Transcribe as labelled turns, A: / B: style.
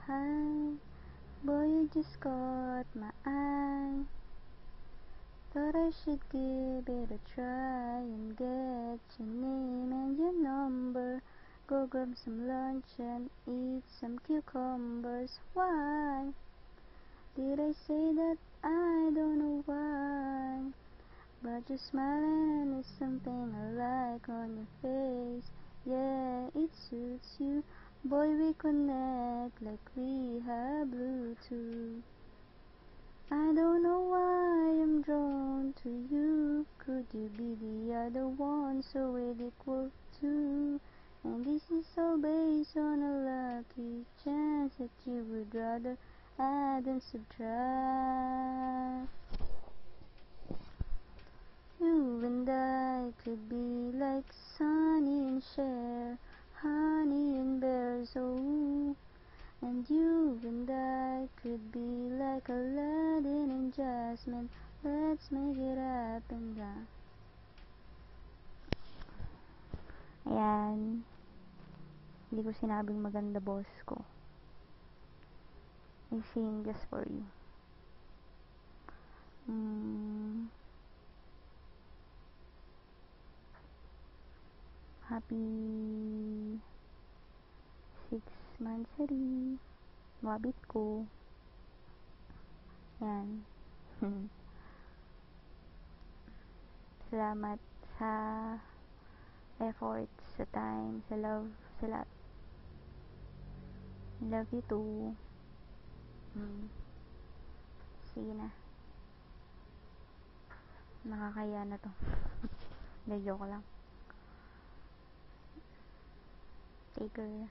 A: Hi, boy, you just caught my eye. Thought I should give it a try and get your name and your number. Go grab some lunch and eat some cucumbers. Why did I say that? I don't know why. But you're smiling and there's something I like on your face. Yeah, it suits you. Boy, we connect like we have Bluetooth. I don't know why I'm drawn to you. Could you be the other one so we're equal to? And this is all based on a lucky chance that you would rather add than subtract. You and I could be like Sonny and Cher, Honey and Bears, oh. And you and I could be like Aladdin and Jasmine. Let's make it happen now. Ayan. Hindi ko sinabing maganda boss ko. I sing just for you. Happy 6 months rin. Wabit ko. Yan. Salamat sa effort, sa time, sa love, sa lahat. Love you too. Sige na. Nakakaya na to. Hindi, joke lang. Take care.